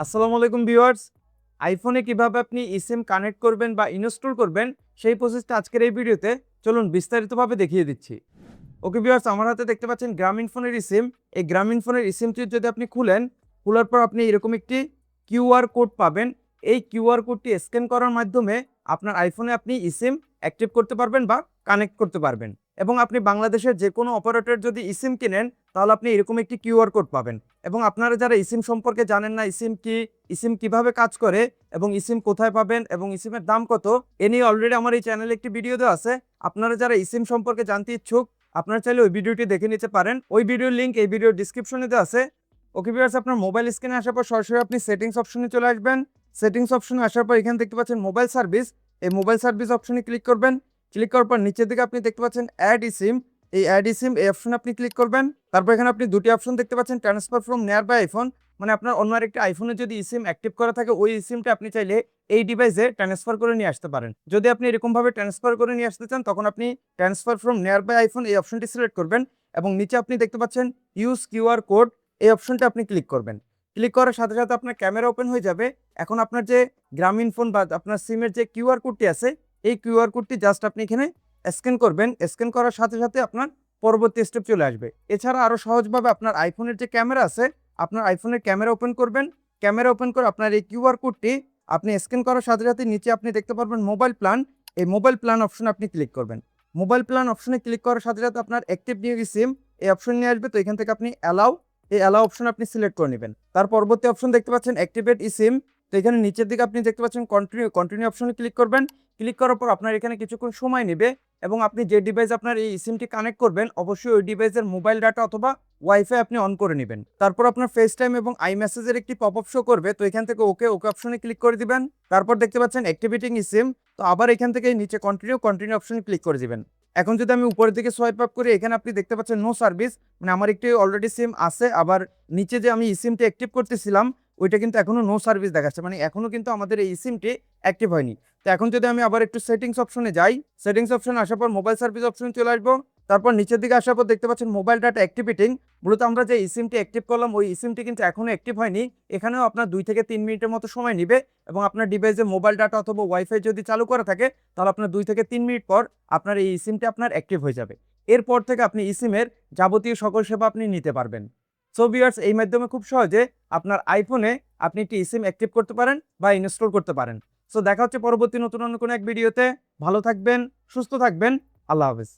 আসসালামু আলাইকুম ভিউয়ার্স। আইফোনে কিভাবে আপনি eSIM কানেক্ট করবেন বা ইনস্টল করবেন সেই প্রসেসটা আজকের এই ভিডিওতে চলুন বিস্তারিতভাবে দেখিয়ে দিচ্ছি। ওকে ভিউয়ার্স, আমার হাতে দেখতে পাচ্ছেন গ্রামীণ ফোনের eSIM। এই গ্রামীণ ফোনের eSIMটি যদি আপনি খুলেন, খোলার পর আপনি এরকম একটি কিউআর কোড পাবেন। এই কিউআর কোডটি স্ক্যান করার মাধ্যমে আপনার আইফোনে আপনি eSIM অ্যাক্টিভ করতে পারবেন বা কানেক্ট করতে পারবেন। এবং আপনি বাংলাদেশের যেকোনো অপারেটর যদি eSIM কিনেন তাহলে আপনি এরকম একটি কিউআর কোড পাবেন। এবং আপনারা যারা eSIM সম্পর্কে জানেন না, eSIM কি, eSIM কিভাবে কাজ করে এবং eSIM কোথায় পাবেন এবং eSIM এর দাম কত, এ নিয়ে অলরেডি আমার এই চ্যানেলে একটি ভিডিও দেওয়া আছে। আপনারা যারা eSIM সম্পর্কে জানতে ইচ্ছুক, আপনারা চাইলে ওই ভিডিওটি দেখে নিতে পারেন। ওই ভিডিওর লিংক এই ভিডিওর ডেসক্রিপশনে দেওয়া আছে। ওকে ভিউয়ার্স, আপনার মোবাইল স্ক্রিনে আসার পর সরাসরি আপনি সেটিংস অপশনে চলে আসবেন। সেটিংস অপশনে আসার পর এখানে দেখতে পাচ্ছেন মোবাইল সার্ভিস। এই মোবাইল সার্ভিস অপশনে ক্লিক করবেন। ক্লিক করার পর নিচের দিকে আপনি দেখতে পাচ্ছেন অ্যাড eSIM। এই অ্যাড eSIM এই অপশনে আপনি ক্লিক করবেন। তারপর এখানে আপনি দুটি অপশন দেখতে পাচ্ছেন, transfer from nearby iPhone, মানে আপনার অন্য আরেকটি আইফোনে যদি eSIM অ্যাক্টিভ করা থাকে ওই eSIMটা আপনি চাইলে এই ডিভাইসে ট্রান্সফার করে নিয়ে আসতে পারেন। যদি আপনি এরকমভাবে ট্রান্সফার করে নিয়ে আসতে চান তখন আপনি transfer from nearby iPhone এই অপশনটি সিলেক্ট করবেন এবং নিচে আপনি দেখতে পাচ্ছেন ইউজ কিউআর কোড, এই অপশনটা আপনি ক্লিক করবেন। ক্লিক করার সাথে সাথে আপনার ক্যামেরা ওপেন হয়ে যাবে। এখন আপনার যে গ্রামীণ ফোন বা আপনার সিমের যে কিউআর কোডটি আছে এই কিউআর কোডটি জাস্ট আপনি এখানে স্ক্যান করবেন। স্ক্যান করার সাথে সাথে আপনার পরবর্তী স্টেপ চলে আসবে। এছাড়া আরও সহজভাবে আপনার আইফোনের যে ক্যামেরা আছে, আপনার আইফোনের ক্যামেরা ওপেন করবেন। ক্যামেরা ওপেন করে আপনার এই কিউআর কোডটি আপনি স্ক্যান করার সাথে সাথে নিচে আপনি দেখতে পারবেন মোবাইল প্ল্যান। এই মোবাইল প্ল্যান অপশনে আপনি ক্লিক করবেন। মোবাইল প্ল্যান অপশনে ক্লিক করার সাথে সাথে আপনার অ্যাক্টিভ নিউ eSIM এই অপশন নিয়ে আসবে। তো এখান থেকে আপনি অ্যালাউ, এই অ্যালাউ অপশন আপনি সিলেক্ট করে নেবেন। তার পরবর্তী অপশন দেখতে পাচ্ছেন অ্যাক্টিভেট eSIM। তো এখানে নিচের দিকে আপনি দেখতে পাচ্ছেন কন্টিনিউ অপশনে ক্লিক করবেন। ক্লিক করার পর আপনার এখানে কিছুক্ষণ সময় নেবে এবং আপনি যে ডিভাইস আপনার এই eSIMটি কানেক্ট করবেন অবশ্যই ওই ডিভাইসের মোবাইল ডাটা অথবা ওয়াইফাই আপনি অন করে নেবেন। তারপর আপনার ফেস টাইম এবং আই মেসেজের একটি পপআপ শো করবে। তো এখান থেকে ওকে অপশনে ক্লিক করে দিবেন। তারপর দেখতে পাচ্ছেন অ্যাক্টিভেটিং eSIM। তো আবার এখান থেকে নিচে কন্টিনিউ অপশনে ক্লিক করে দিবেন। এখন যদি আমি উপরের দিকে সোয়াইপ আপ করি, এখানে আপনি দেখতে পাচ্ছেন নো সার্ভিস, মানে আমার একটি অলরেডি সিম আছে। আবার নিচে যে আমি eSIMটি অ্যাক্টিভ করতেছিলাম ওইটা কিন্তু এখনো নো সার্ভিস দেখাচ্ছে, মানে এখনো কিন্তু আমাদের এই eSIMটি অ্যাক্টিভ হয়নি। তো এখন যদি আমি আবার একটু সেটিংস অপশনে যাই, সেটিংস অপশনে আসার পর মোবাইল সার্ভিস অপশনে চলে আসবো। তারপর নিচের দিকে আসার পর দেখতে পাচ্ছেন মোবাইল ডাটা অ্যাক্টিভেটিং। মূলত আমরা যে eSIMটি অ্যাক্টিভ করলাম ওই eSIMটি কিন্তু এখনো অ্যাক্টিভ হয়নি। এখানেও আপনার 2 থেকে 3 মিনিটের মতো সময় নেবে এবং আপনার ডিভাইসে মোবাইল ডাটা অথবা ওয়াইফাই যদি চালু করা থাকে তাহলে আপনার 2 থেকে 3 মিনিট পর আপনার এই eSIMটি আপনার অ্যাক্টিভ হয়ে যাবে। এরপর থেকে আপনি eSIM এর যাবতীয় সকল সেবা আপনি নিতে পারবেন। সো ভিউয়ার্স, এই মাধ্যমে খুব সহজে আপনার আইফোনে আপনি একটি eSIM অ্যাক্টিভ করতে পারেন বা ইনস্টল করতে পারেন। সো দেখা হচ্ছে পরবর্তী নতুন অন্য কোনো এক ভিডিওতে। ভালো থাকবেন, সুস্থ থাকবেন। আল্লাহ হাফেজ।